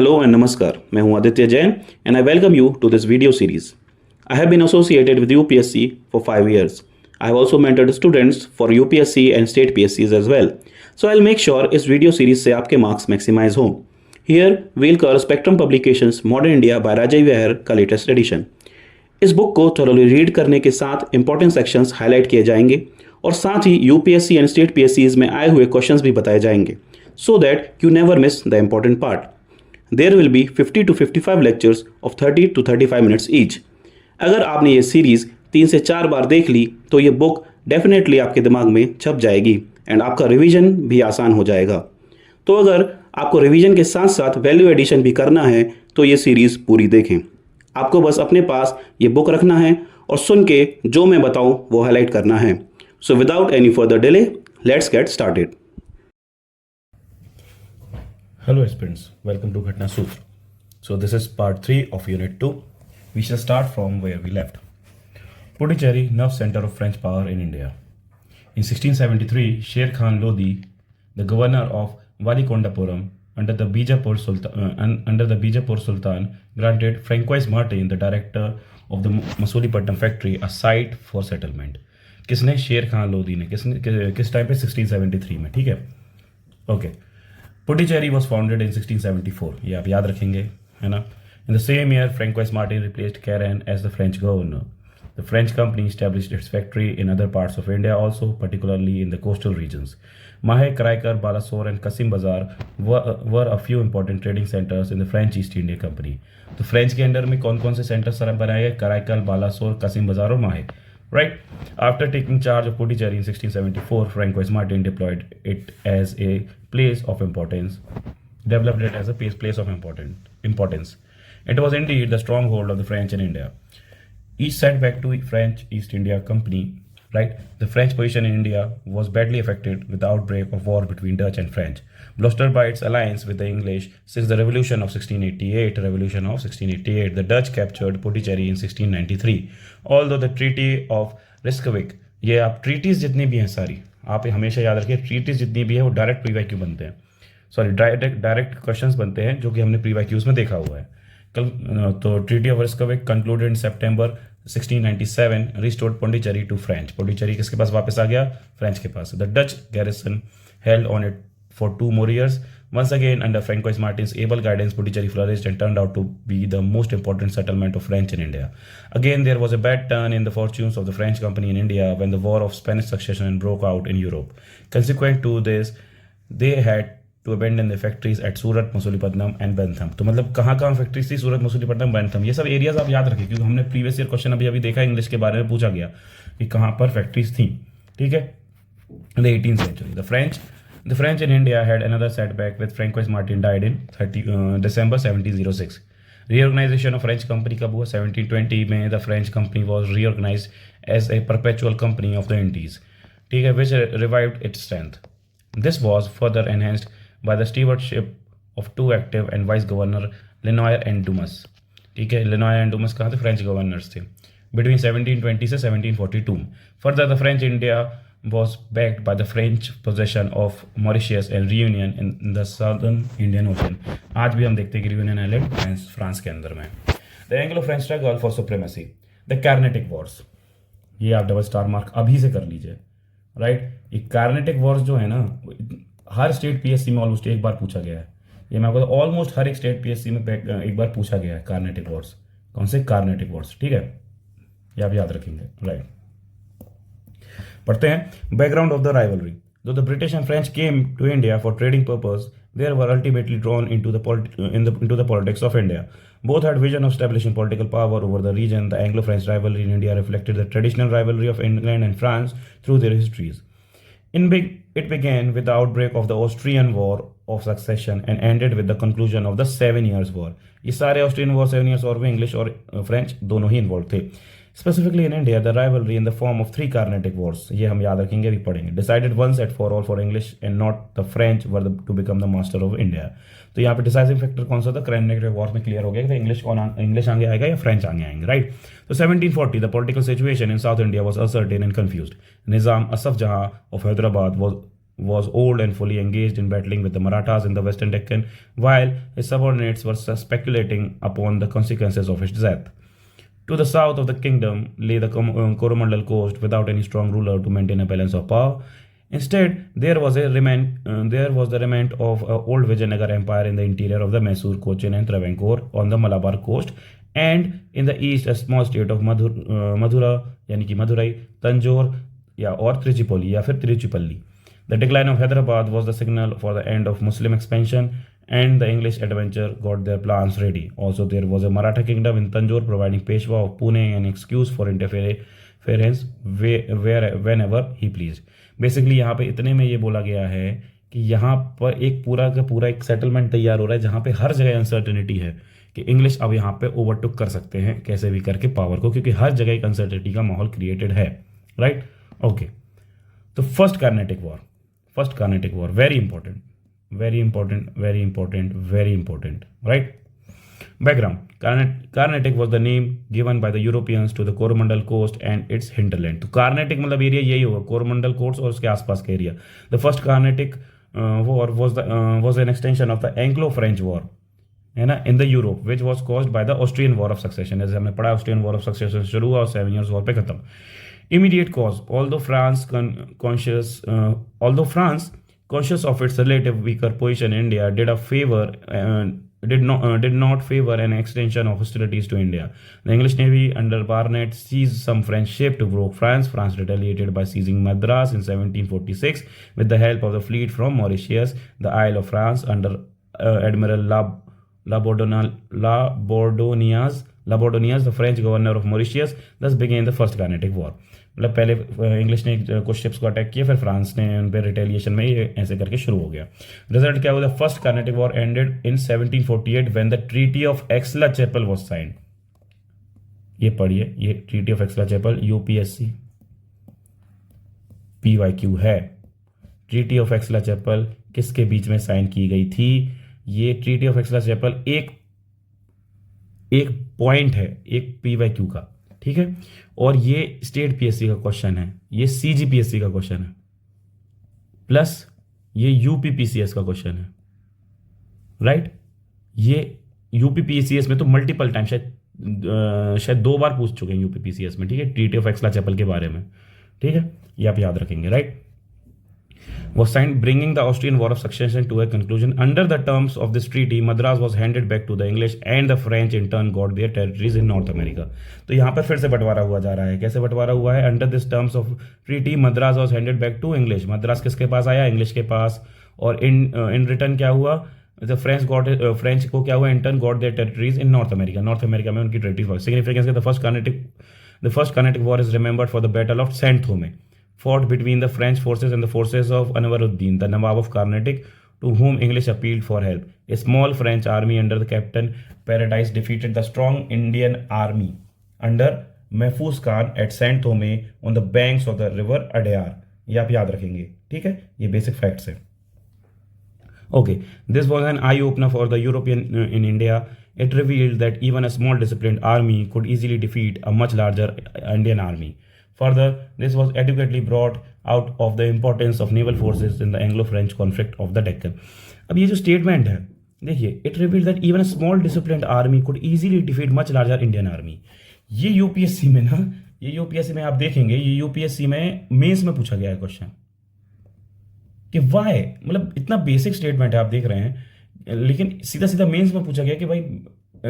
Hello and Namaskar. मैं हूं Aditya Jain and I welcome you to this video series. I have been associated with UPSC for 5 years. I have also mentored students for UPSC and state PSCs as well. So I'll make sure इस video series से आपके marks maximise हों. Here we'll cover Spectrum Publications Modern India by Rajay Vihar का latest edition. इस book को thoroughly read करने के साथ इंपॉर्टेंट सेक्शंस हाईलाइट किए जाएंगे और साथ ही यूपीएससी एंड स्टेट पीएससीज में आए हुए क्वेश्चंस भी बताए जाएंगे so that you never miss the important part. There will be 50 to 55 lectures of 30 to 35 minutes each. अगर आपने ये सीरीज़ 3 से 4 बार देख ली तो ये बुक डेफिनेटली आपके दिमाग में छप जाएगी एंड आपका रिवीजन भी आसान हो जाएगा. तो अगर आपको रिवीजन के साथ साथ वैल्यू एडिशन भी करना है तो ये सीरीज़ पूरी देखें. आपको बस अपने पास ये बुक रखना है और सुन के जो मैं बताऊँ वो हाईलाइट करना है. So without any further delay let's get started. Hello aspirants, welcome to Ghatna Sutra. So this is part 3 of unit 2. We shall start from where we left. Puducherry, nerve center of French power in India. In 1673, Sher Khan Lodi, the governor of Valikondapuram under the Bijapur Sultan granted Francois Martin, the director of the Masulipatam factory, a site for settlement. किसने? शेर खान लोधी ने. किस time पे? 1673 में. ठीक है, okay. Puducherry was founded in 1674. ये आप याद रखेंगे, है ना. In the same year, Francois Martin replaced Caron as the French governor. The French company established its factory in other parts of India also, particularly in the coastal regions. Mahe, Karaikal, Balasore and Kasim Bazar were a few important trading centers in the French East India Company. तो French के under में कौन कौन से centre sir बनाए गए? कराईकल, बालासोर, कसिम बाजार और माहे. Right? After taking charge of Puducherry in 1674, Francois Martin deployed it as a place of importance, developed it as a place of importance. It was indeed the stronghold of the French in India. Each setback to French East India Company, right? The French position in India was badly affected with the outbreak of war between Dutch and French, bolstered by its alliance with the English since the Revolution of 1688. The Dutch captured Puducherry in 1693. Although the Treaty of Reykjavik, ये आप treaties जितनी भी हैं सारी आप हमेशा याद रखिए, ट्रीटीज जितनी भी है वो डायरेक्ट प्रीवाईक्यू बनते हैं, सॉरी डायरेक्ट क्वेश्चंस बनते हैं जो कि हमने प्रीवाईक्यूज में देखा हुआ है. तो treaty of Ryswick concluded in September 1697 restored Puducherry to French. Puducherry किसके पास वापस आ गया? फ्रेंच के पास. The Dutch garrison held on it for 2 more years. Once again, under Francois Martin's able guidance, Puducherry flourished and turned out to be the most important settlement of French in India. Again, there was a bad turn in the fortunes of the French company in India when the War of Spanish Succession broke out in Europe. Consequent to this, they had to abandon the factories at Surat, Masulipatam and Bentham. तो मतलब कहाँ factories थी? सूरत, Masulipatnam, Bentham. ये सब areas आप याद रखिए क्योंकि हमने प्रीवियस ईयर क्वेश्चन अभी देखा, इंग्लिश के बारे में पूछा गया कि कहाँ पर फैक्ट्रीज थी. ठीक है. In the 18th century, the French in India had another setback with Francois Martin died in December 1706. Reorganization of French company कब हुआ? 1720 में the French company was reorganized as a perpetual company of the Indies, ठीक है, which revived its strength. This was further enhanced by the stewardship of two active and vice governor Lenoir and Dumas. ठीक है, Lenoir and Dumas कहाँ थे? French governors थे between 1720 से 1742. Further, the French India was backed by the French possession of Mauritius and Reunion in the southern Indian Ocean. आज भी हम देखते हैं कि Reunion Island फ्रांस के अंदर में. The Anglo-French struggle for supremacy, the Carnatic Wars. ये आप डबल स्टार मार्क अभी से कर लीजिए, राइट. ये कार्नेटिक वॉर्स जो है ना, हर स्टेट पीएससी में ऑलमोस्ट एक बार पूछा गया है. ये मैं आपको ऑलमोस्ट हर एक स्टेट पीएससी में एक बार पूछा गया है. कार्नेटिक वॉर्स कौन से? कार्नेटिक वॉर्स. ठीक है, ये आप याद रखेंगे, राइट. पढ़ते हैं background of the rivalry. Though the British and French came to India for trading purpose, they were ultimately drawn into the politics of India. Both had vision of establishing political power over the region. The Anglo-French rivalry in India reflected the traditional rivalry of England and France through their histories. It began with the outbreak of the Austrian War of Succession and ended with the conclusion of the 7 Years' War. ये सारे Austrian war 7 Years War में English और French दोनों ही involve थे. Specifically in India, the rivalry in the form of 3 Carnatic Wars, ये हम याद रखेंगे, भी पढ़ेंगे. Decided once and for all for English and not the French were to become the master of India. तो यहाँ पे डिसाइसिव फैक्टर कौन सा था? Carnatic Wars में क्लियर हो गया कि इंग्लिश आगे आएगा या फ्रेंच आगे आएंगे, राइट. तो 1740 the political situation in South India was uncertain and confused. Nizam Asaf Jahan of Hyderabad was was old and fully engaged in battling with the Marathas in the Western Deccan, while his subordinates were speculating upon the consequences of his death. To the south of the kingdom lay the Coromandel coast without any strong ruler to maintain a balance of power. Instead, there was the remnant of old Vijayanagar Empire in the interior of the Mysore, Cochin, and Travancore on the Malabar coast, and in the east a small state of Madhura यानी कि मदुरई, तंजौर या और त्रिचिपोली या फिर त्रिचिपल्ली. The decline of Hyderabad was the signal for the end of Muslim expansion, and the English adventure got their plans ready. Also, there was a Maratha kingdom in Tanjore providing Peshwa of Pune an excuse for interference whenever he pleased. Basically, यहाँ पे इतने में ये बोला गया है कि यहाँ पर एक पूरा का पूरा एक सेटलमेंट तैयार हो रहा है जहाँ पे हर जगह अनसर्टेनिटी है कि इंग्लिश अब यहाँ पे ओवरटुक कर सकते हैं कैसे भी करके पावर को, क्योंकि हर जगह एक अनसर्टेनिटी का माहौल क्रिएटेड है. Right, okay. तो first Carnatic war very important, right? Background. Carnatic was the name given by the Europeans to the Coromandel coast and its hinterland. तो Carnatic मतलब एरिया यही होगा, Coromandel coast और उसके आसपास का area. The first Carnatic war was an extension of the Anglo-French war, है ना, in the Europe, which was caused by the Austrian War of Succession. जैसे हमने पढ़ा, Austrian War of Succession शुरू हुआ और 7 years war पे खत्म. Immediate cause. Although France conscious of its relative weaker position in India, did not favor an extension of hostilities to India. The English Navy under Barnett seized some French ship to provoke France. France retaliated by seizing Madras in 1746 with the help of the fleet from Mauritius, the Isle of France under Admiral Labordonias, the French governor of Mauritius. Thus began the First Carnatic War. मतलब पहले English ने कुछ ships को attack किया, फिर France ने उन पर रिटेलिएशन में ये ऐसे करके शुरू हो गया. रिजल्ट क्या हुआ? First Carnatic war ended in 1748 when the treaty of Aix la Chapelle was signed. ये पढ़िए, ये treaty of Aix la Chapelle UPSC PYQ है. ट्रीटी ऑफ एक्सला-चैपल किसके बीच में साइन की गई थी? ये ट्रीटी ऑफ एक्सला-चैपल एक पॉइंट है, एक PYQ का, ठीक है. और ये स्टेट PSC का क्वेश्चन है, ये CGPSC का क्वेश्चन है, प्लस ये UPPCS का क्वेश्चन है. राइट, ये UPPCS में तो मल्टीपल टाइम शायद 2 बार पूछ चुके हैं UPPCS में, ठीक है, ट्रीटी ऑफ एक्सला-चैपल के बारे में, ठीक है, ये आप याद रखेंगे. Right, was signed, bringing the Austrian War of Succession to a conclusion. Under the terms of this treaty, Madras was handed back to the English, and the French in turn got their territories in North America. तो यहाँ पर फिर से बंटवारा हुआ जा रहा है. कैसे बंटवारा हुआ है? Under this terms of treaty, Madras was handed back to English. Madras किसके पास आया? इंग्लिश के पास. और in return क्या हुआ? The French को क्या हुआ? In turn got their territories in North America. North America में उनकी टेरिटरीज. सिग्निफिकेंस का the first Carnatic War is remembered for the Battle of Saint Thome, fought between the French forces and the forces of Anwaruddin, the Nawab of Carnatic, to whom English appealed for help. A small French army under the Captain Paradis defeated the strong Indian army under Mahfuz Khan at Saint Thome on the banks of the river Adyar. ये आप याद रखेंगे, ठीक है, ये basic facts है. Okay, this was an eye-opener for the European in India. It revealed that even a small disciplined army could easily defeat a much larger Indian army. Further, this was adequately brought out of the importance of naval forces in the Anglo-French conflict of the Deccan. अब ये जो statement है, देखिए, it revealed that even a small disciplined army could easily defeat much larger Indian army. ये UPSC में आप देखेंगे, ये यूपीएससी में मेंस में पूछा गया है क्वेश्चन कि वाई, मतलब इतना बेसिक स्टेटमेंट है, आप देख रहे हैं, लेकिन सीधा सीधा मेंस में पूछा गया कि भाई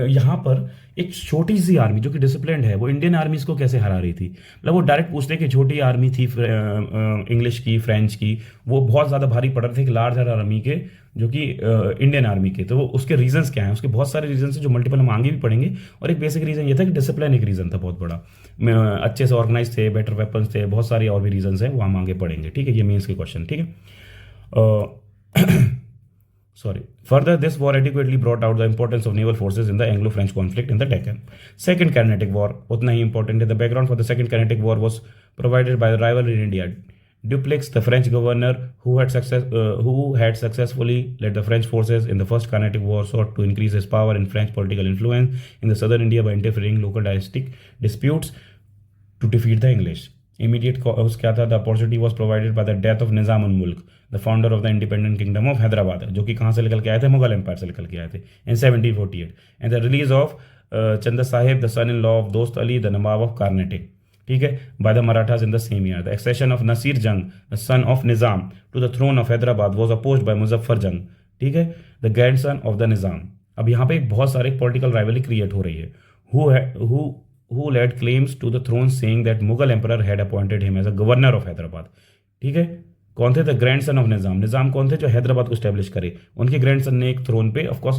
यहाँ पर एक छोटी सी आर्मी जो कि डिसिप्लिन्ड है वो इंडियन आर्मीज को कैसे हरा रही थी. मतलब वो डायरेक्ट पूछते कि छोटी आर्मी थी इंग्लिश की, फ्रेंच की, वो बहुत ज़्यादा भारी पड़ रहे थे लार्जर आर्मी के जो कि इंडियन आर्मी के. तो वो उसके रीजंस क्या हैं? उसके बहुत सारे रीजंस हैं जो मल्टीपल हम आगे भी पढ़ेंगे. और एक बेसिक रीज़न ये था कि डिसिप्लिन एक रीज़न था बहुत बड़ा, अच्छे से ऑर्गेनाइज थे, बेटर वेपन्स थे, बहुत सारे और भी रीजंस हैं, वो हम आगे पढ़ेंगे, ठीक है. ये मेंस के क्वेश्चन, ठीक है. Further, this war adequately brought out the importance of naval forces in the Anglo-French conflict in the Deccan. Second Carnatic War, उतना ही important है. The background for the Second Carnatic War was provided by the rivalry in India. Dupleix, the French governor who had successfully led the French forces in the First Carnatic War, sought to increase his power and French political influence in the southern India by interfering local dynastic disputes to defeat the English. Immediate cause क्या था? The opportunity was provided by the death of Nizam ul Mulk, the founder of the independent kingdom of Hyderabad, जो कि कहाँ से निकल के आए थे? मुगल एम्पायर से निकल के आए थे in 1748, and the release of Chanda Sahib, the son in law of Dost Ali, the Nawab of Carnatic, ठीक है, by the Marathas in the same year. The accession of Nasir Jung, the son of Nizam, to the throne of Hyderabad was opposed by Muzaffar Jung, ठीक है, the grandson of the Nizam. अब यहाँ पे बहुत सारे political rivalry create हो रही है। who laid claims to the throne saying that Mughal emperor had appointed him as a governor of Hyderabad, ठीक है। कौन थे? द ग्रैंडसन ऑफ निजाम। निजाम कौन थे? जो हैदराबाद को स्टैब्लिश करे। उनके ग्रैंडसन ने एक थ्रोन पे ऑफकोर्स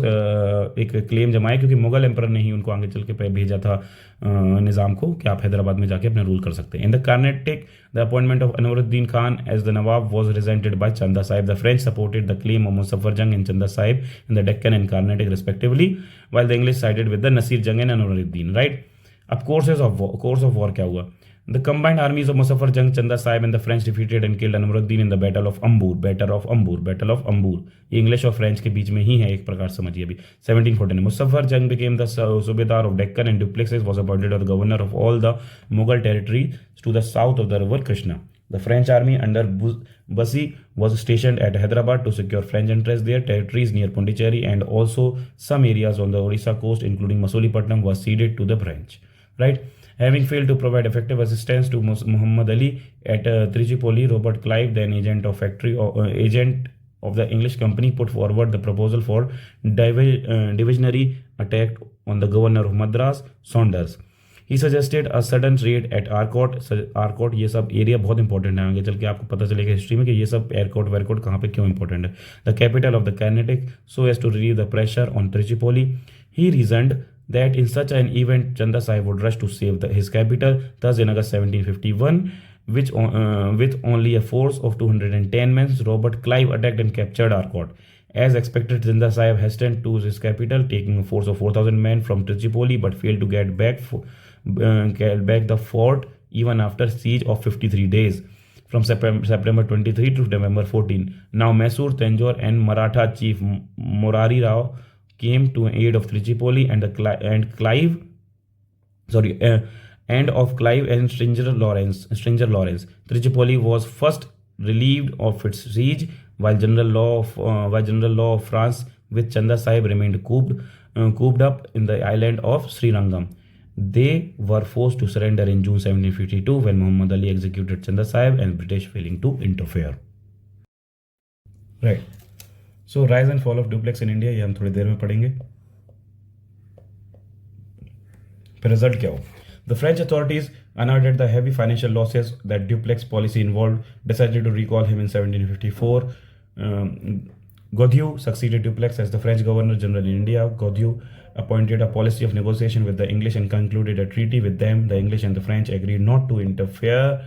एक क्लेम जमाया, क्योंकि मुगल एम्पर ने ही उनको आगे चल के भेजा था निजाम को कि आप हैदराबाद में जाके अपने रूल कर सकते हैं। In the Carnatic, the appointment of Anwaruddin Khan as the Nawab was resented by Chanda Sahib. The French supported the claim of Muzaffar Jung and Chanda Sahib in the Deccan and Carnatic respectively, while the English sided with the Nasir Jung and Anwaruddin, right. अब कोर्स ऑफ वॉर क्या हुआ? The combined armies of Muzaffar Jung, Chanda Sahib and the French defeated and killed Anwaruddin in the Battle of Ambur. ये English और French के बीच में ही है, एक प्रकार समझिए अभी। 1714 मुजफ्फर जंग became the Subedar of Deccan and Duplessis was appointed as the governor of all the Mughal territory to the south of the river Krishna. The French army under Bussy was stationed at Hyderabad to secure French interests there. Territories near Pondicherry and also some areas on the Orissa coast, including Masulipatam, was ceded to the French, right? Having failed to provide effective assistance to Muhammad Ali at Tricipoli, Robert Clive, then agent of the English company, put forward the proposal for divisionary attack on the governor of Madras, Saunders. He suggested a sudden raid at Arcot, ये सब area बहुत important है, आगे चल के आपको पता चलेगा हिस्ट्री में कि ये सब एयरकोट वेयरकोट कहाँ पे क्यों इंपॉर्टेंट है। The capital of the Carnatic, so as to relieve the pressure on Tricipoli. He reasoned that in such an event Chanda Sahib would rush to save his capital. Thus, in August 1751, with only a force of 210 men, Robert Clive attacked and captured Arcot. As expected, Chanda Sahib hastened to his capital, taking a force of 4,000 men from Tricipoli, but failed to get back the fort even after siege of 53 days, from September 23 to November 14. Now, Mysore, Tanjore, and Maratha chief Morari Rao came to aid of Tricipoli and Clive and Stringer Lawrence. Tricipoli was first relieved of its siege, while General Law of France with Chanda Sahib remained cooped up in the island of Srirangam. They were forced to surrender in June 1752 when Muhammad Ali executed Chanda Sahib and British failing to interfere. Right. So rise and fall of Duplex in India, ये हम थोड़ी देर में पढ़ेंगे। फिर result क्या हो? The French authorities, annoyed at the heavy financial losses that Duplex policy involved, decided to recall him in 1754. Godieu succeeded Duplex as the French Governor General in India. Godieu appointed a policy of negotiation with the English and concluded a treaty with them. The English and the French agreed not to interfere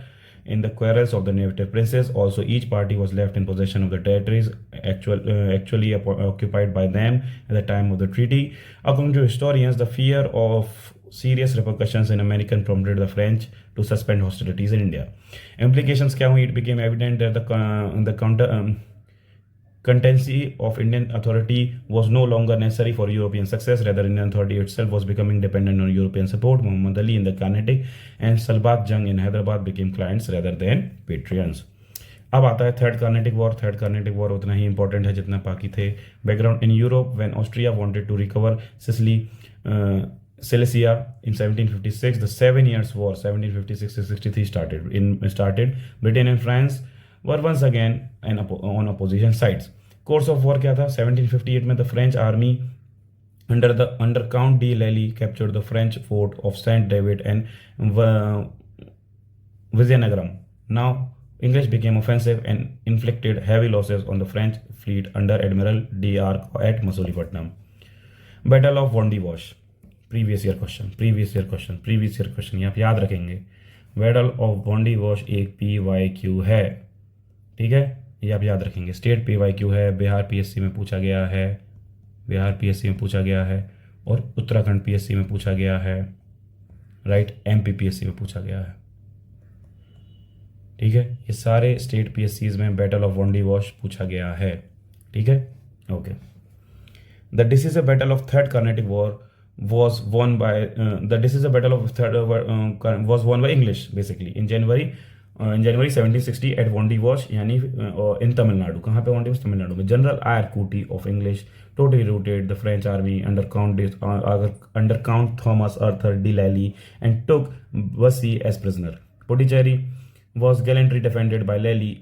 in the quarrels of the native princes. Also, each party was left in possession of the territories actually occupied by them at the time of the treaty. According to historians, the fear of serious repercussions in American prompted the French to suspend hostilities in India. Implications क्या हुई? It became evident that the contingency of Indian authority was no longer necessary for European success. Rather, Indian authority itself was becoming dependent on European support. Muhammad Ali in the Carnatic and Salbat Jung in Hyderabad became clients rather than patrons. अब आता है third Carnatic war. Third Carnatic war उतना ही important है जितना बाकी थे। Background in Europe, when Austria wanted to recover Silesia in 1756, the 7 Years' War 1756-63 started. Britain and France were once again on opposition sides. Course of war क्या था? 1758 में the French army under Count de Lally captured the French fort of Saint David and Vizianagaram. Now English became offensive and inflicted heavy losses on the French fleet under Admiral D'Arc at Masulipatam. Battle of Bondi Wash. Previous year question ये आप याद रखेंगे। Battle of बॉन्डी wash एक PYQ है, ठीक है, ये आप याद रखेंगे। स्टेट PYQ है, बिहार PSC में पूछा गया है, और उत्तराखंड PSC में पूछा गया है, राइट, MP PSC में पूछा गया है, ठीक है। ये सारे स्टेट PSCs में बैटल ऑफ बॉन्डी वॉश पूछा गया है, ठीक है, okay. The decisive battle of Third Carnatic War was won by the decisive battle of was won by English basically in January 1760 at Vandy Wash यानी in Tamil Nadu. कहाँ पे Vandy Wash? Tamil Nadu में. General Eyre Coote of English totally routed the French army under Count Thomas Arthur de Lally and took Bussy as prisoner. Pondicherry was gallantly defended by Lally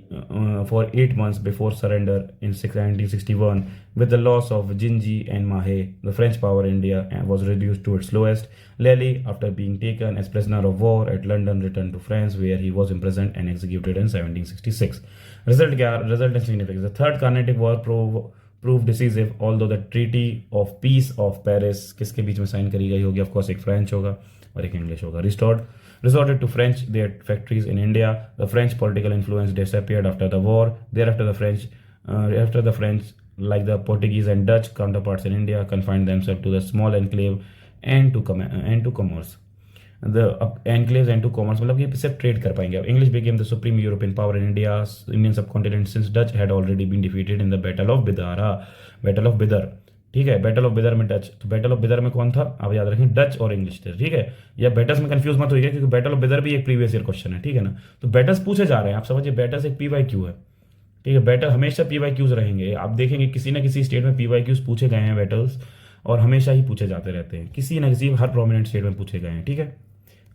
for 8 months before surrender in 1761. With the loss of Gingy and Mahe, the French power in India was reduced to its lowest. Lally, after being taken as prisoner of war at London, returned to France, where he was imprisoned and executed in 1766. Result and significance. The Third Carnatic War proved decisive, although the Treaty of Peace of Paris किसके बीच में sign करी गई होगी? Of course, एक French होगा और एक इंग्लिश होगा. Resorted to French their factories in India. The French political influence disappeared after the war. Thereafter, the French, like the Portuguese and Dutch counterparts in India, confined themselves to the small enclave and to commerce. The enclaves and to commerce मतलब ये सिर्फ trade कर पाएंगे. English became the supreme European power in Indian subcontinent since Dutch had already been defeated in the Battle of Bidar. ठीक है, battle of Bidar में Dutch. तो battle of Bidar में कौन था? आप याद रखें, डच और इंग्लिश थे. ठीक है, या बैटल्स में कंफ्यूज मत होइए क्योंकि बैटल ऑफ बिदर भी एक प्रीवियस ईयर क्वेश्चन है. ठीक है ना, तो बैटल्स पूछे जा रहे हैं, आप समझिए. बैटल्स एक PYQ है. ठीक है, बैटल हमेशा PYQs रहेंगे. आप देखेंगे किसी ना किसी स्टेट में PYQs पूछे गए हैं बैटल्स, और हमेशा ही पूछे जाते रहते हैं. किसी ना किसी हर प्रोमिनेंट स्टेट में पूछे गए हैं. ठीक है,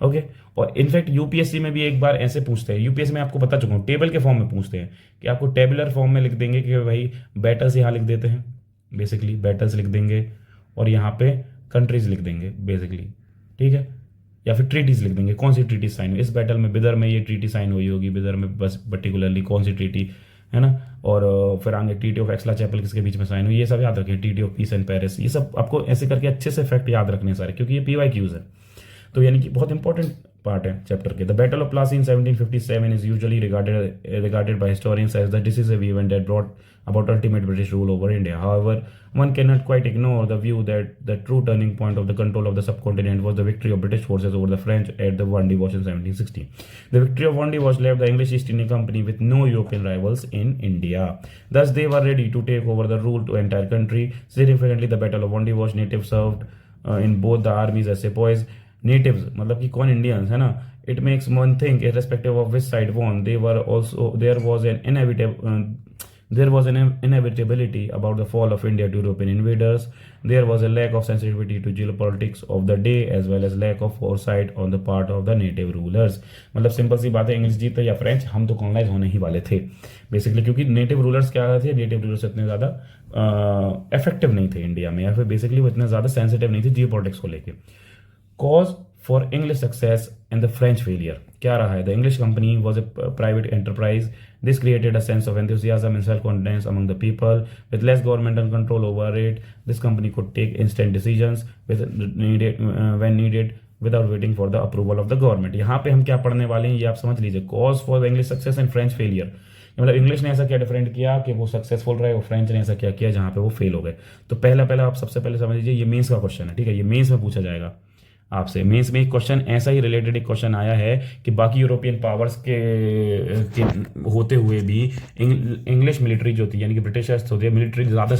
ओके. और इनफैक्ट यूपीएससी में भी एक बार ऐसे पूछते हैं. यूपीएससी में आपको बता चुका हूँ, टेबल के फॉर्म में पूछते हैं कि आपको टेबुलर फॉर्म में लिख देंगे कि भाई बैटल्स यहाँ लिख देते हैं, बेसिकली बैटल्स लिख देंगे, और यहाँ पे कंट्रीज लिख देंगे बेसिकली. ठीक है, या फिर ट्रीटीज लिख देंगे, कौन सी ट्रीटी साइन हुई इस बैटल में. बिदर में ये ट्रीटी साइन हुई होगी, बिदर में बस पर्टिकुलरली कौन सी ट्रीटी है ना. और फिर आगे ट्रीटी ऑफ एक्सला चैपल किसके बीच में साइन हुई, ये सब याद रखें. Treaty of peace and Paris, ये सब आपको ऐसे करके अच्छे से फैक्ट याद रखने सारे, क्योंकि ये PYQs है. तो यानी कि बहुत इंपॉर्टेंट पार्ट है चैप्टर के. The battle of Plassey in 1757 is usually regarded by historians as the decisive event that brought about ultimate British rule over India. However, one cannot quite ignore the view that the true turning point of the control of the subcontinent was the victory of British forces over the French at the Vandy Wash in 1760. The victory of Vandy Wash left the English East India Company with no European rivals in India. Thus, they were ready to take over the rule to entire country. Significantly, the Battle of Vandy Wash, natives served in both the armies as sepoys. Natives मतलब कि कौन? Indians है ना. It makes one think, irrespective of which side won, there was an inevitability about the fall of India to European invaders. There was a lack of sensitivity to geopolitics of the day, as well as lack of foresight on the part of the native rulers. मतलब simple सी बात है, English जीते या French, हम तो colonise होने ही वाले थे बेसिकली, क्योंकि नेटिव रूलर्स क्या थे, नेटिव रूलर्स इतने ज़्यादा इफेक्टिव नहीं थे इंडिया में, या फिर बेसिकली वो इतने ज़्यादा सेंसिटिव नहीं थे जियोपॉलिटिक्स को लेके. Cause for English success and the French failure क्या रहा है? The English company was a private enterprise. This created a sense of enthusiasm and self-confidence among the people. With less governmental control over it, this company could take instant decisions when needed without waiting for the approval of the government. यहाँ पे हम क्या पढ़ने वाले हैं ये आप समझ लीजिए. Cause for the English success and French failure, मतलब इंग्लिश ने ऐसा क्या डिफरेंट किया कि वो सक्सेसफुल रहे, और फ्रेंच ने ऐसा क्या किया जहाँ पे वो फेल हो गए. तो पहला आप सबसे पहले समझ लीजिए, ये मेंस का क्वेश्चन है. ठीक है, ये मेंस में पूछा जाएगा आपसे. मेंस में एक क्वेश्चन ऐसा ही रिलेटेड एक क्वेश्चन आया है कि बाकी यूरोपियन पावर्स के होते हुए भी इंग्लिश मिलिट्री जो थी, यानी कि ब्रिटिशर्स होते हैं, मिलिट्री ज़्यादा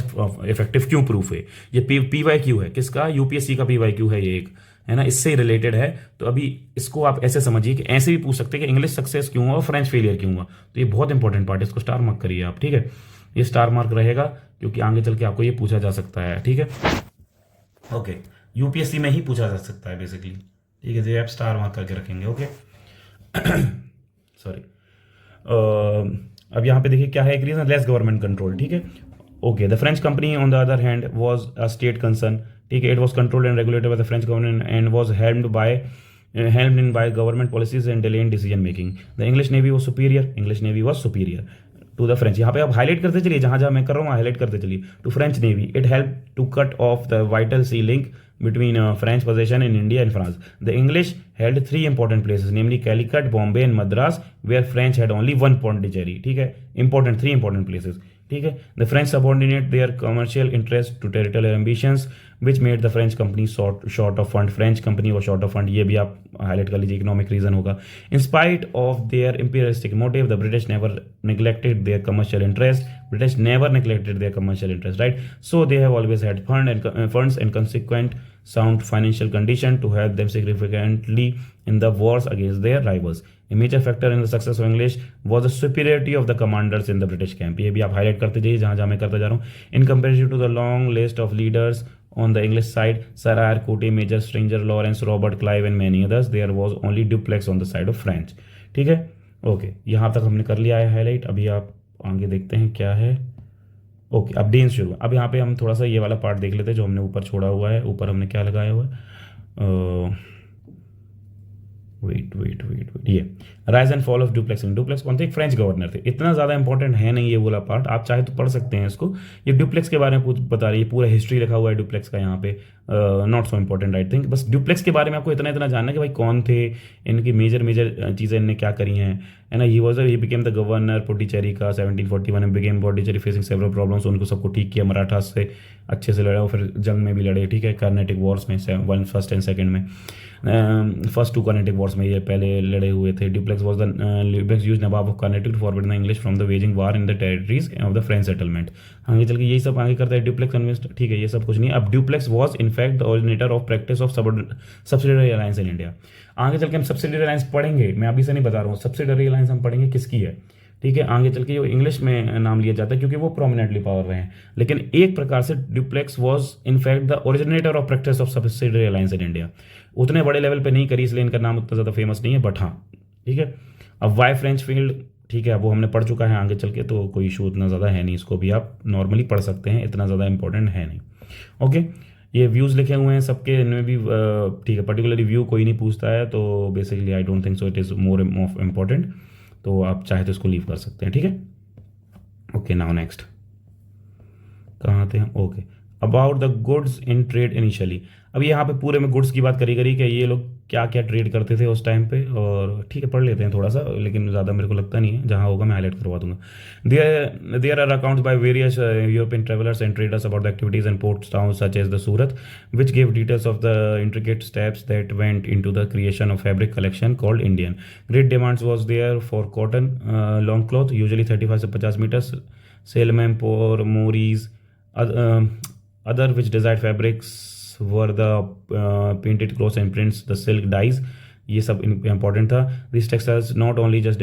इफेक्टिव क्यों प्रूफ है. ये PYQ है. किसका? यूपीएससी का PYQ है ये एक, है ना, इससे रिलेटेड है. तो अभी इसको आप ऐसे समझिए कि ऐसे भी पूछ सकते हैं कि इंग्लिश सक्सेस क्यों हुआ और फ्रेंच फेलियर क्यों हुआ. तो ये बहुत इंपॉर्टेंट पार्ट है, इसको स्टार मार्क करिए आप. ठीक है, ये स्टार मार्क रहेगा क्योंकि आगे चल के आपको ये पूछा जा सकता है. ठीक है, ओके. यूपीएससी में ही पूछा जा सकता है बेसिकली. ठीक है, जो आप स्टार मार्क करके रखेंगे. Okay, sorry. अब यहाँ पे देखिए क्या है, एक रीजन लेस गवर्नमेंट कंट्रोल. ठीक है, okay. The French company on the other hand was a state concern. ठीक है, it was controlled and regulated by the French government and was helmed in by government policies and delay in decision making. The English Navy was superior to the French. यहाँ पे आप highlight करते चलिए, जहाँ मैं कर रहा हूँ हाईलाइट करते चलिए. To French navy it help to cut off the vital sea link between French possession in India and France. The English held 3 important places, namely Calicut, Bombay and Madras, where French had only 1 Pondicherry. ठीक है, 3 important places. ठीक है, the French subordinate their commercial interest to territorial ambitions, which made the French company short of fund. French company was short of fund, ये भी आप highlight कर लीजिए, economic region होगा. In spite of their imperialistic motive, the British never neglected their commercial interest. Right? So they have always had funds and consequent sound financial condition to help them significantly in the wars against their rivals. A major factor in the success of English was the superiority of the commanders in the British camp. ये भी आप highlight करते जाइए जहाँ जहाँ मैं करता जा रहा हूँ. In comparison to the long list of leaders on the English side, Sir Eyre Coote, Major Stranger Lawrence, Robert Clive and many others, there was only Dupleix on the side of French. ठीक है, okay, यहाँ तक हमने कर लिया है highlight. अभी आप आगे देखते हैं क्या है. ओके, अब डेन्स शुरू. अब यहाँ पे हम थोड़ा सा ये वाला पार्ट देख लेते हैं जो हमने ऊपर छोड़ा हुआ है. ऊपर हमने क्या लगाया हुआ है, वेट ये rise and fall of duplex. Duplex कौन थे? एक फ्रेंच गवर्नर थे. इतना ज़्यादा इंपॉर्टेंट है नहीं ये वाला पार्ट, आप चाहे तो पढ़ सकते हैं इसको. ये डुप्लेक्स के बारे में कुछ बता रही है, पूरा हिस्ट्री लिखा हुआ है डुप्लेक्स का यहाँ पे. Not so important I think. बस डुप्लेक्स के बारे में आपको इतना जानना है कि भाई कौन थे, इनकी मेजर चीज़ें इनने क्या करी हैं, है ना. He became the governor Puducherry का 1741 में. Became Puducherry facing several problems. उनको सबको ठीक किया, मराठा से अच्छे से लड़ा, और फिर जंग में भी लड़े. ठीक है, कर्नाटिक वॉर्स में, फर्स्ट एंड सेकंड में, फर्स्ट 2 कर्नाटिक वॉर्स में ये पहले लड़े हुए थे. Dupleix was the Dupleix used Nawab of Carnatic to forward the English from the waging war in the territories of the French settlement. आगे चल के यही सब आगे करता है डुप्लेक्स कन्विंस्ड. ठीक है, ये सब कुछ नहीं. अब duplex was in fact the originator of practice of subsidiary alliance in India. आगे चल के हम सब्सिडरी अलायंस पढ़ेंगे, मैं अभी से नहीं बता रहा हूँ. सब्सिडरी अलायंस हम पढ़ेंगे किसकी है. ठीक है, आगे चल के जो इंग्लिश में नाम लिया जाता है क्योंकि वो प्रोमिनेंटली पावर रहे हैं. लेकिन एक प्रकार से duplex was in fact the originator of practice of subsidiary alliance in India. उतने बड़े लेवल पे नहीं करी, इसलिए इनका नाम उतना ज़्यादा फेमस नहीं है, बट हाँ ठीक है. अब वाई फ्रेंच फील्ड, ठीक है, वो हमने पढ़ चुका है आगे चल के, तो कोई इशू उतना ज़्यादा है नहीं. इसको भी आप नॉर्मली पढ़ सकते हैं, इतना ज़्यादा इंपॉर्टेंट है नहीं. ओके, ये व्यूज़ लिखे हुए हैं सबके, इनमें भी ठीक है. पर्टिकुलरली व्यू कोई नहीं पूछता है, तो basically I don't think so it is more important. तो आप चाहे तो इसको लीव कर सकते हैं. ठीक है, ओके. नाउ नेक्स्ट कहाँ थे हम. Okay, about the goods in trade initially. अब यहाँ पे पूरे में गुड्स की बात करी कि ये लोग क्या क्या ट्रेड करते थे उस टाइम पे. और ठीक है, पढ़ लेते हैं थोड़ा सा, लेकिन ज़्यादा मेरे को लगता नहीं है. जहाँ होगा मैं हाईलाइट करवा दूंगा. There are accounts by various European travellers and traders about the activities and port town such as the Surat, which give details of the intricate steps that went into the creation of fabric collection called Indian. Great demands was there for cotton long cloth usually 35 से 50 metres, sallam pore morees, other which desired fabrics were the painted clothes and prints, the silk dyes. ये सब important था. This textiles not only just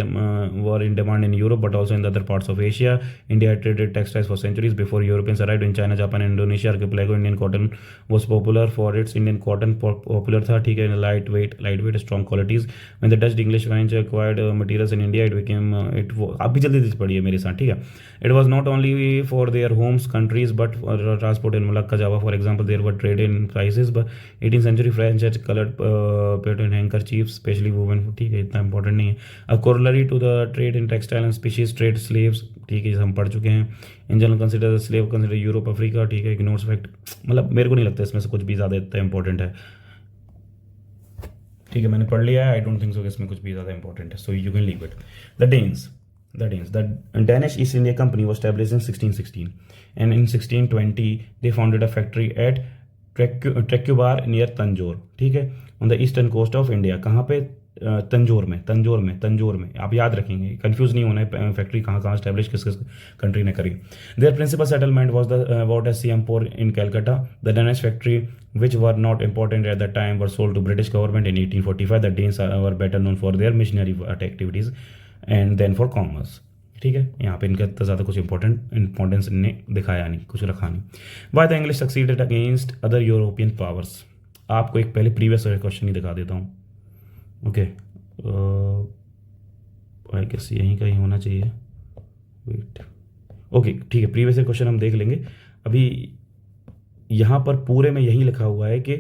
were in demand in Europe but also in the other parts of Asia. India traded textiles for centuries before Europeans arrived in China, Japan and Indonesia archipelago. Indian cotton was popular for its. Indian cotton popular था, ठीक है, light weight strong qualities. When the Dutch English French acquired materials in India, it became it. आप भी जल्दी पढ़िए मेरे साथ, ठीक है. It was not only for their homes countries but for transport in Malacca, Java for example. There were trade in prices. But 18th century French has coloured pattern handkerchief specially women. ठीक है, इतना important नहीं है. A corollary to the trade in textile and species trade slaves. ठीक है, हम पढ़ चुके हैं. In general consider slave consider Europe Africa. ठीक है, इग्नोर्स फैक्ट. मतलब मेरे को नहीं लगता इसमें से कुछ भी ज़्यादा इतना इंपॉर्टेंट है. ठीक है, मैंने पढ़ लिया है. आई डोंट थिंक सो इसमें कुछ भी ज़्यादा इंपॉर्टेंट है, so you can leave it. The Danes. The Danish East India Company was established in 1616, and in 1620 they founded a factory at Trekkubar near Tanjore. ठीक है, on the eastern coast of India. कहाँ पे? तंजोर में. आप याद रखेंगे, confuse नहीं होना है फैक्ट्री कहाँ स्टैब्लिश किस कंट्री ने करी. Their principal settlement was the what as Serampore in Calcutta. The Danish factory which were not important at the time were sold to British government in 1845. The Danes were better known for their missionary activities and then for commerce. ठीक है, यहाँ पे इनका इतना ज़्यादा कुछ importance इन्हें दिखाया नहीं, कुछ रखा नहीं. Why the English succeeded against other European powers. आपको एक पहले प्रीवियस क्वेश्चन ही दिखा देता हूँ. ओके, आई गेस यहीं का ही होना चाहिए. वेट, ओके ठीक है, प्रीवियस क्वेश्चन हम देख लेंगे. अभी यहाँ पर पूरे में यही लिखा हुआ है कि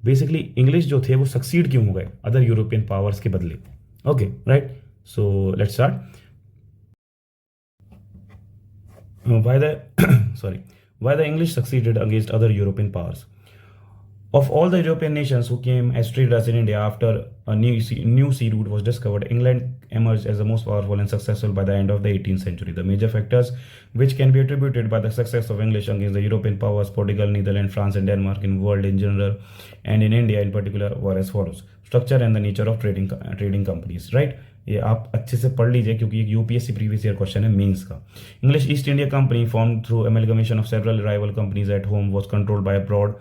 बेसिकली इंग्लिश जो थे वो सक्सीड क्यों हो गए अदर यूरोपियन पावर्स के बदले. Okay right, so let's start. why the English succeeded against other European powers. Of all the European nations who came as traders in India after a new sea route was discovered, England emerged as the most powerful and successful by the end of the 18th century. The major factors which can be attributed by the success of English against the European powers, Portugal, Netherlands, France and Denmark, in world in general and in India in particular, were as follows. Structure and the nature of trading companies. Right? ये आप अच्छे से पढ़ लीजिए क्योंकि एक UPSC previous year question है mains का. English East India Company formed through amalgamation of several rival companies at home was controlled by board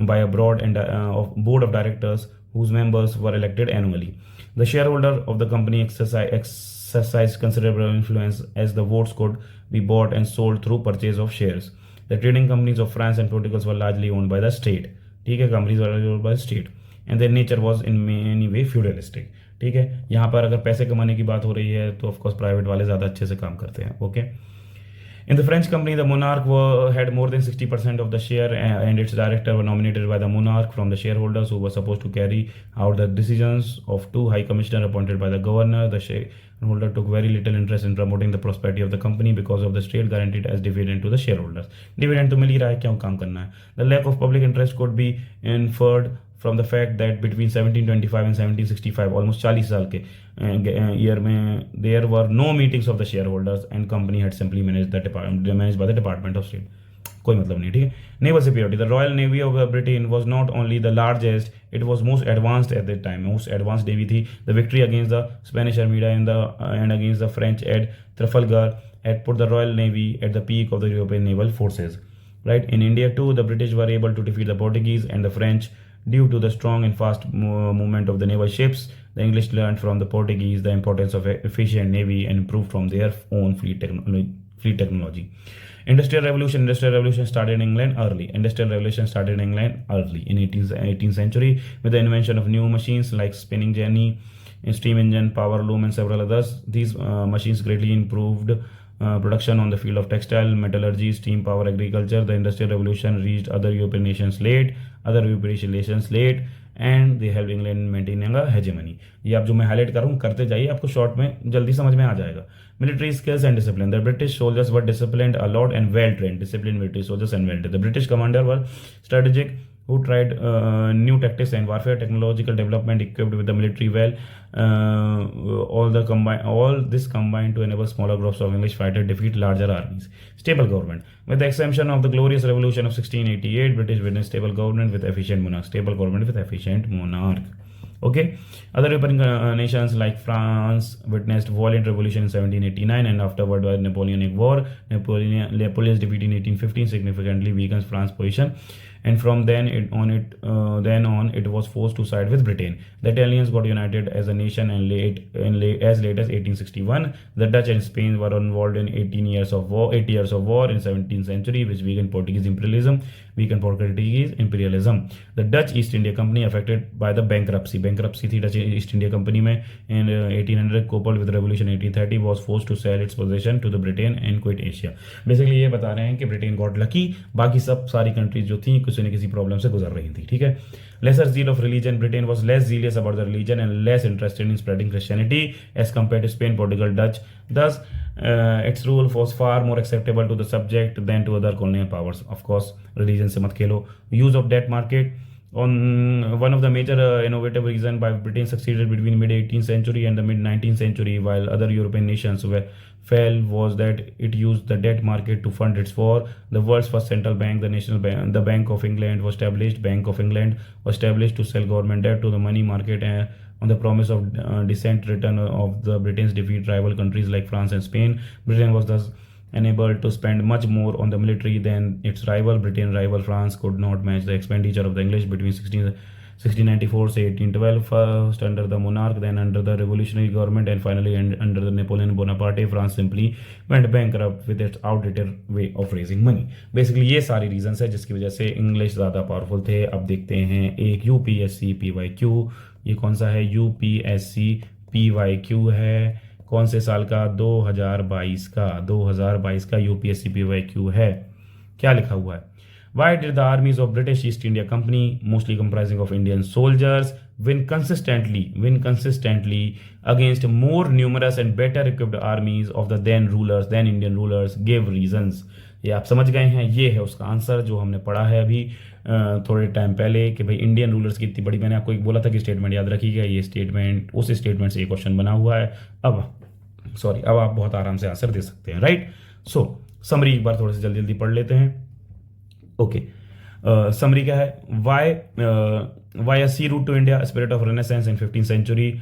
by a board of directors whose members were elected annually. The shareholder of the company exercised considerable influence as the votes could be bought and sold through purchase of shares. The trading companies of France and Portugal were largely owned by the state. ठीक है, companies were largely owned by the state and their nature was in many way feudalistic. ठीक है, यहाँ पर अगर पैसे कमाने की बात हो रही है तो ऑफकोर्स प्राइवेट वाले ज़्यादा अच्छे से काम करते हैं. Okay. In the French company, the monarch had more than 60% of the share, and its directors were nominated by the monarch from the shareholders who were supposed to carry out the decisions of two high commissioners appointed by the governor. The shareholder took very little interest in promoting the prosperity of the company because of the state guaranteed as dividend to the shareholders. Dividend तो मिल ही रहा है, क्यों काम करना है? The lack of public interest could be inferred from the fact that between 1725 and 1765, almost 40 साल के year में, there were no meetings of the shareholders and company had simply managed by the Department of State. कोई मतलब नहीं. ठीक है. Naval security. The Royal Navy of Britain was not only the largest, it was most advanced at that time. Most advanced navy थी. The victory against the Spanish Armada and against the French at Trafalgar had put the Royal Navy at the peak of the European naval forces. Right. In India too, the British were able to defeat the Portuguese and the French due to the strong and fast movement of the naval ships. The English learned from the Portuguese the importance of efficient navy and improved from their own fleet technology. Industrial revolution started in England early. In 18th century with the invention of new machines like spinning jenny, steam engine, power loom and several others. These machines greatly improved production on the field of textile, metallurgy, steam power, agriculture. The industrial revolution reached other European nations late and they helped England maintaining a hegemony. ये आप जो मैं highlight कर रहा हूँ करते जाइए, आपको शॉर्ट में जल्दी समझ में आ जाएगा. Military skills and discipline. The British soldiers were disciplined a lot and well trained. Disciplined military soldiers and well trained. The British commander were strategic, who tried new tactics and warfare, technological development, equipped with the military well. All this combined to enable smaller groups of English fighters defeat larger armies. Stable government. With the exception of the Glorious Revolution of 1688, British witnessed stable government with efficient monarch. Okay. Other European nations like France witnessed violent revolution in 1789 and afterward by Napoleonic War. Napoleon's defeat in 1815 significantly weakens France's position, and from then on it was forced to side with Britain. The Italians got united as a nation and as late as 1861. The Dutch and Spain were involved in 8 years of war in 17th century, which weakened Portuguese imperialism. The Dutch East India Company affected by the bankruptcy थी Dutch East India Company में in 1800, coupled with the revolution 1830, was forced to sell its possession to the Britain and quit Asia. Basically ये बता रहे हैं कि Britain got lucky, बाकी सब सारी कंट्रीज जो थी किसी न किसी प्रॉब्लम से गुजर रही थी. ठीक है. Lesser zeal of religion. Britain was less zealous about the religion and less interested in spreading Christianity as compared to Spain, Portugal, Dutch. Thus, its rule was far more acceptable to the subject than to other colonial powers. Of course, religion से मत खेलो. Use of debt market. One of the major innovative reasons why Britain succeeded between mid 18th century and the mid 19th century while other European nations fell was that it used the debt market to fund its war. The world's first central bank, the Bank of England was established to sell government debt to the money market on the promise of decent return of the Britain's defeat rival countries like France and Spain. Britain was thus enabled to spend much more on the military than its rival. France could not match the expenditure of the English between 1694 to 1812, first under the monarch, then under the revolutionary government, and finally under the Napoleon Bonaparte. France simply went bankrupt with its outdated way of raising money. Basically ये सारी reasons है जिसकी वजह से English ज़्यादा powerful थे. अब देखते हैं एक UPSC PYQ. ये कौन सा है? UPSC PYQ है. कौन से साल का? 2022 का UPSC PYQ है. क्या लिखा हुआ है? Why did the armies of British East India Company, mostly comprising of Indian soldiers, win consistently against more numerous and better equipped armies of the then Indian rulers? Give reasons. ये आप समझ गए हैं. ये है उसका आंसर जो हमने पढ़ा है अभी थोड़े टाइम पहले कि भाई इंडियन रूलर्स की इतनी बड़ी. मैंने आपको एक बोला था कि स्टेटमेंट याद रखिएगा. ये स्टेटमेंट उस स्टेटमेंट से ये क्वेश्चन बना हुआ है. अब आप बहुत आराम से आंसर दे सकते हैं. राइट. सो समरी एक बार थोड़ा सा जल्दी पढ़ लेते हैं. ओके. समरी क्या है? Why a sea route to India, spirit of renaissance in 15th century.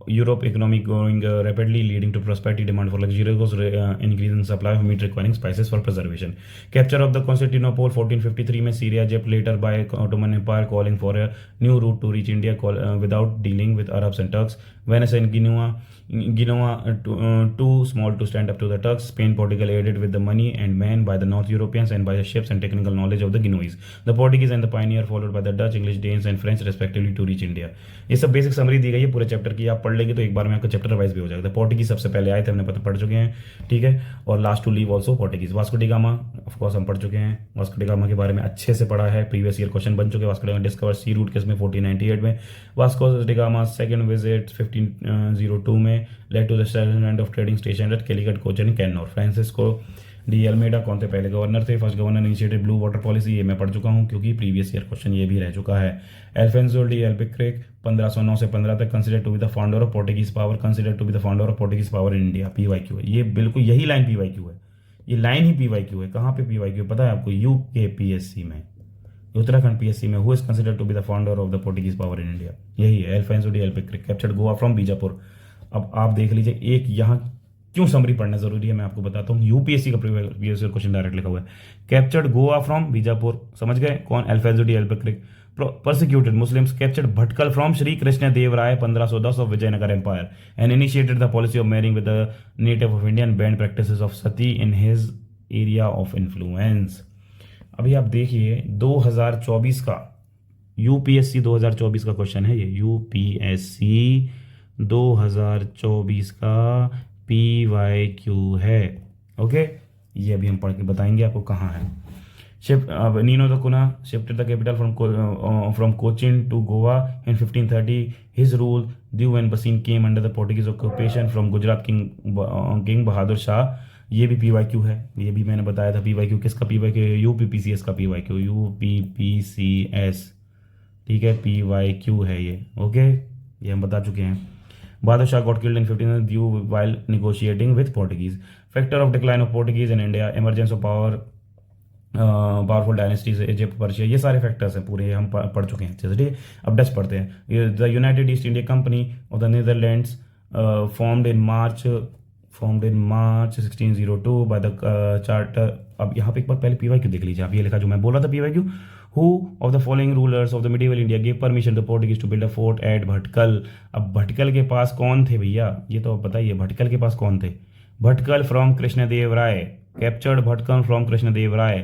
Europe economy growing rapidly, leading to prosperity, demand for luxurious increase in supply of meat requiring spices for preservation. Capture of the Constantinople 1453 में Syria Egypt later by Ottoman Empire, calling for a new route to reach India without dealing with Arabs and Turks. Venice and Genoa too small to stand up to the Turks. Spain, Portugal aided with the money and men by the North Europeans and by the ships and technical knowledge of the Genoese. The Portuguese and the pioneer followed by the Dutch, English, Danes and French respectively to reach India. ये सब basic summary दी गई है पूरे chapter की, आप पढ़ लेंगे तो एक बार में आपका चैप्टर रिवाइज भी हो जाएगा. पोर्टुगीज सबसे पहले आए थे, हमने पढ़ चुके हैं, ठीक है. और last to leave also Portuguese. Vasco da Gama of course हम पढ़ चुके हैं. वास्को डी गामा के बारे में अच्छे से पढ़ा है, प्रीवियस ईयर क्वेश्चन बन चुके हैं. Vasco da Gama discover sea route किस में 1498 में. Vasco da Gama second visit 1502 में led to the establishment of trading station at Calicut, Cochin, Cannanore. Francisco de Almeida कौन थे पहले गवर्नर थे? First governor initiated blue water policy, ये मैं पढ़ चुका हूँ क्योंकि प्रीवियस ईयर क्वेश्चन ये भी रह चुका है. अल्फोंसो डी अल्बुकर्क 1509 से 15 तक, consider to be the founder of Portuguese power, consider to be the founder of Portuguese power in India. PYQ है ये, बिल्कुल यही लाइन पीवाईक्यू है, ये लाइन ही पीवाईक्यू है. कहाँ पे पीवाईक्यू पता है आपको? यूके पीएससी में, उत्तराखंड पीएससी में. Who is consider to be the founder of the Portuguese power in India? यही है, Alfonso de Albuquerque. Captured Goa from Bijapur. अब आप देख लीजिए, एक यहाँ क्यों समरी पढ़ना जरूरी है मैं आपको बताता हूँ. यूपीएससी का प्रीवियस ईयर क्वेश्चन डायरेक्ट लिखा हुआ है. कैप्चर्ड गोवा फ्रॉम बीजापुर, समझ गए कौन? Alfonso de Albuquerque. Persecuted Muslims, captured Bhatkal from Shri Krishna Deva Raya 1510 of Vijayanagar empire and initiated the policy of marrying with the native of Indian, banned practices of sati in his area of influence. अभी आप देखिए 2024 का यूपीएससी 2024 का question है ये. यूपीएससी 2024 का PYQ है. Okay, ये अभी हम पढ़ के बताएंगे आपको कहाँ है. शिफ्ट अब Nino da Cunha shifted the capital from Cochin to Goa in 1530. His rule Diu and Bassein came under the Portuguese occupation from Gujarat king Bahadur Shah. ये भी पीवाईक्यू है, ये भी मैंने बताया था. पीवाईक्यू किसका पीवाईक्यू? यूपीपीसीएस का पीवाईक्यू, यूपीपीसीएस, ठीक है, पीवाईक्यू है ये. ओके, ये हम बता चुके हैं. Bahadur Shah got killed in 1502 while negotiating with Portuguese. Factor of decline of Portuguese in India, emergence of powerful dynasties, Egypt, Persia, ये सारे फैक्टर्स हैं पूरे, हम पढ़ चुके हैं अच्छे से, ठीक है. अब डच पढ़ते हैं. The United east India company of the Netherlands formed in March 1602 by the charter. अब यहाँ पे एक बार पहले पीवाईक्यू देख लीजिए आप. ये लिखा जो मैं बोल रहा था PYQ. Who of the following rulers of the medieval India gave permission to Portuguese to build a fort at Bhatkal? अब भटकल के पास कौन थे भैया, ये तो बताइए. भटकल के पास कौन थे? Bhatkal from Krishnadeva Raya. Captured Bhatkal from Krishnadeva Raya.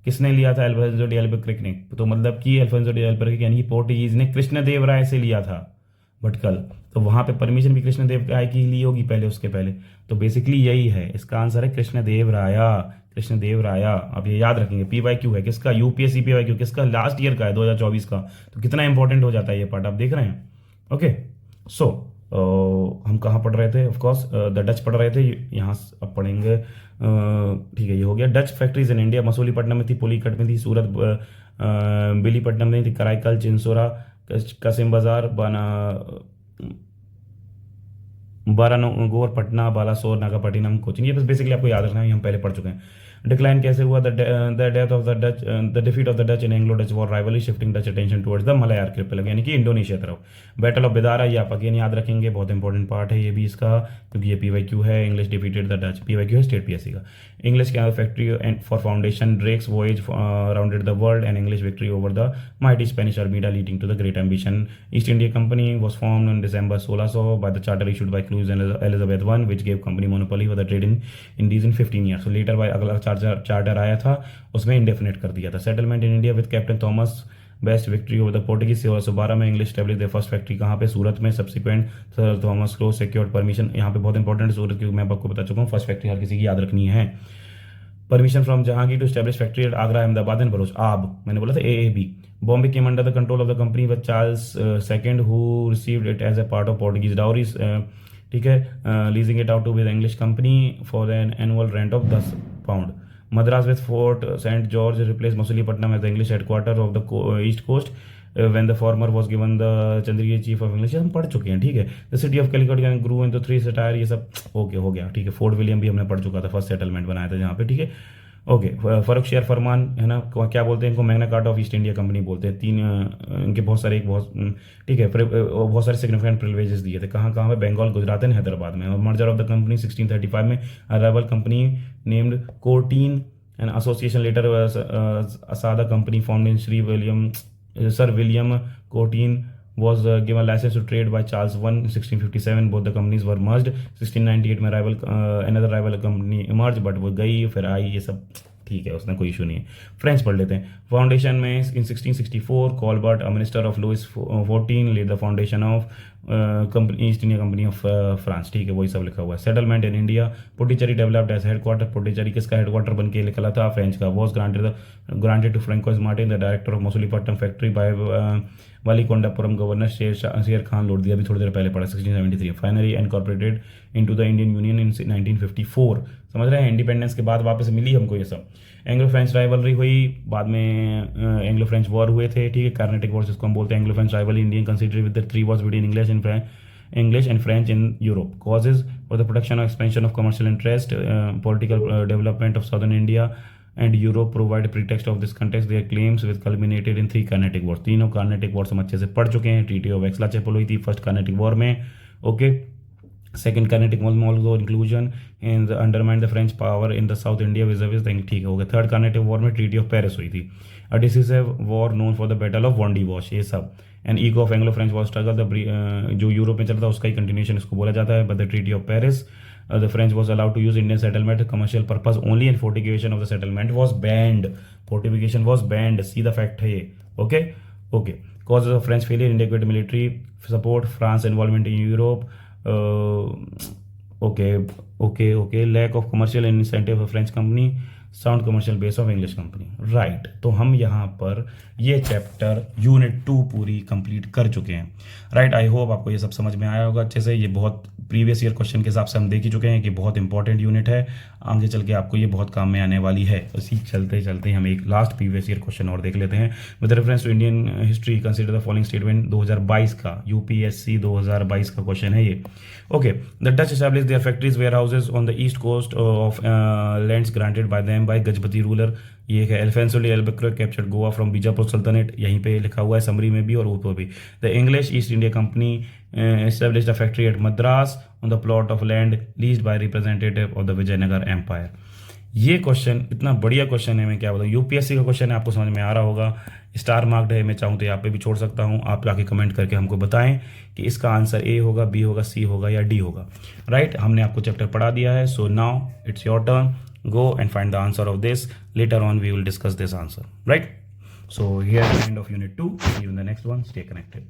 किसने लिया था? अल्फोंसो डी अल्बुकर्क ने. तो मतलब कि अल्फोंसो डी अल्बुकर्क यानी कि पोर्टुगीज ने कृष्णदेव राय से लिया था भटकल. तो वहां पे परमिशन भी कृष्णदेव राय की ली होगी पहले, उसके पहले. तो बेसिकली यही है, इसका आंसर है कृष्णदेव राया. कृष्णदेव राया. अब ये याद रखेंगे. पीवाईक्यू है किसका? यूपीएससी पीवाईक्यू किसका? लास्ट ईयर का है, 2024 का. तो कितना इंपॉर्टेंट हो जाता है ये पार्ट, आप देख रहे हैं. ओके, सो हम कहाँ पढ़ रहे थे? ऑफकोर्स द डच पढ़ रहे थे. यहाँ अब पढ़ेंगे, ठीक है, ये हो गया. Dutch factories in India, Masulipatnam में थी, पुलीकट में थी, सूरत बिलीपट्टनम में थी, कराईकल, चिंसोरा, कासिम बाजार, बारानगोर, पटना, बालासोर, नागापट्टिनम, कोचिन. ये बस बेसिकली आपको याद रखना है, हम पहले पढ़ चुके हैं. डिक्लाइन कैसे हुआ? The death of the Dutch, the defeat of the Dutch in Anglo Dutch war rivalry, shifting Dutch attention towards the Malay archipelago, यानी कि इंडोनेशिया तरफ. बैटल ऑफ बेदारा, ये आप अगेन याद रखेंगे, बहुत इंपॉर्टेंट पार्ट है ये भी इसका, क्योंकि ये पीवाईक्यू है. English defeated the Dutch, PYQ है स्टेट पीएससी का. English canal factory and for foundation, Drake's voyage rounded the world and English victory over the mighty Spanish armada leading to the great ambition. East India Company was formed in December 1600 by the charter issued by Queen Elizabeth I, which gave company monopoly for the trade in Indies in 15 years. So later by अगला charter आया था, उसमें indefinite कर दिया था. Settlement in India with captain Thomas best, victory over the Portuguese. 1612 में English establish the first factory कहाँ पे? सूरत में. Subsequent sir Thomas crow secured permission. यहाँ पे बहुत इंपॉर्टेंट सूरत, क्योंकि मैं आपको बता चुका हूँ फर्स्ट फैक्ट्री हर किसी की याद रखनी है. Permission from Jahangir to establish factory at Agra, Ahmedabad and Bharuch. आब मैंने बोला था AAB. Bombay came under the control of the company with Charles second, who received it as a part of Portuguese dowries, ठीक है, leasing it out to with English company for an annual rent of 10 pound. Madras with Fort Saint George replace Masulipatnam as the English headquarter of the east coast when the former was given the Chandragiri chief of English. हम पढ़ चुके हैं, ठीक है. The city of Calicut can grew into 3 सटायर, ये सब okay हो गया, ठीक है. फोर्ट विलियम भी हमने पढ़ चुका था, फर्स्ट सेटलमेंट बनाया था जहाँ पे, ठीक है. ओके, फर्रुखसियार फरमान है ना, क्या बोलते हैं इनको, Magna carta of east India company बोलते हैं। तीन इनके बहुत सारे ठीक है, बहुत सारे सिग्निफिकेंट प्रिविलेजेस दिए थे। कहाँ कहाँ पे, बंगाल, गुजरात एंड हैदराबाद में। और मर्जर ऑफ द कंपनी 1635 में, a rival company named Courteen and Association later Assada company formed in sir William Courteen was given license to trade by Charles I in 1657. Both the companies were merged. 1698 में another rival company emerged, but वो गई फिर आई, ये सब ठीक है, उसमें कोई इशू नहीं है। फ्रेंच पढ़ लेते हैं। फाउंडेशन में in 1664 Colbert, a minister of Louis 14, led the foundation of company East India company of France, ठीक है, वही सब लिखा हुआ है। Settlement in India, Puducherry developed as headquarter. Puducherry किसका हेडक्वार्टर बन के निकला था? फ्रेंच का। Was granted to Francois Martin, the director of Masulipatnam factory, by Valikondapuram governor Sher Khan load दिया, अभी थोड़ी देर पहले पढ़ा, 1673। Finally incorporated into the Indian Union in 1954। समझ रहे हैं, इंडिपेंडेंस के बाद वापस मिली हमको ये सब। एंग्लो फ्रेंच राइवलरी हुई, बाद में एंग्लो फ्रेंच वॉर हुए थे, ठीक है, कार्नेटिक वॉर जिसको हम बोलते हैं। Anglo French rival Indian consider with the 3 Wars between English and French in Europe. Causes for the production or expansion of commercial interest, political development of southern India and Europe provide pretext of this context. Their claims with culminated in 3 Carnatic wars. तीनों Carnatic wars हम अच्छे से पढ़ चुके हैं। Treaty of एक्सला-चेपल हुई थी first Carnatic war में, okay. Second Carnatic was also inclusion in the undermine the French power in the South India vis-a-vis the, ठीक है, हो गया। थर्ड Carnatic वॉर में ट्रीटी ऑफ पेरिस हुई थी। A decisive war known for the battle of Wandiwash, ये सब। And ego of Anglo French war struggle, जो यूरोप में चलता है उसका ही कंटिन्यूशन इसको बोला जाता है। But the treaty of Paris, the French was allowed to use Indian settlement commercial purpose only and fortification of the settlement was banned. Fortification was banned, सीधा फैक्ट है ये, okay okay. Causes of French failure, inadequate military support, France involvement in Europe, okay okay okay. Lack of commercial incentive of French company, sound commercial base of English company, right. तो हम यहाँ पर ये chapter unit 2 पूरी complete कर चुके हैं, right. I hope आपको ये सब समझ में आया होगा अच्छे से। ये बहुत प्रीवियस ईयर क्वेश्चन के हिसाब से हम देख ही चुके हैं कि बहुत इंपॉर्टेंट यूनिट है, आगे चल के आपको ये बहुत काम में आने वाली है। इसी चलते चलते हम एक लास्ट प्रीवियस ईयर क्वेश्चन और देख लेते हैं। With reference to Indian history consider the following statement, 2022 का यूपीएससी 2022 का क्वेश्चन है ये, okay. The Dutch establish their factories warehouses on the east coast of lands granted by them by Gajapati ruler. ये है Alfonso de Albuquerque captured Goa from Bijapur सल्तनत, यहीं पे लिखा हुआ है समरी में भी और ऊपर भी। The English East India company established a factory at Madras on the plot of land leased by representative of the Vijayanagar Empire। ये क्वेश्चन इतना बढ़िया क्वेश्चन है, मैं क्या बताऊँ, यूपीएससी का क्वेश्चन है, आपको समझ में आ रहा होगा। स्टार मार्क्ड है, मैं चाहूँ तो यहाँ पे भी छोड़ सकता हूँ, आप आके कमेंट करके हमको बताएं कि इसका आंसर ए होगा, बी होगा, सी होगा या डी होगा, राइट। हमने आपको चैप्टर पढ़ा दिया है, so now it's your turn, go and find the answer of this. Later on we will discuss this answer, right? So here is the end of unit 2. See you in the next one. Stay connected.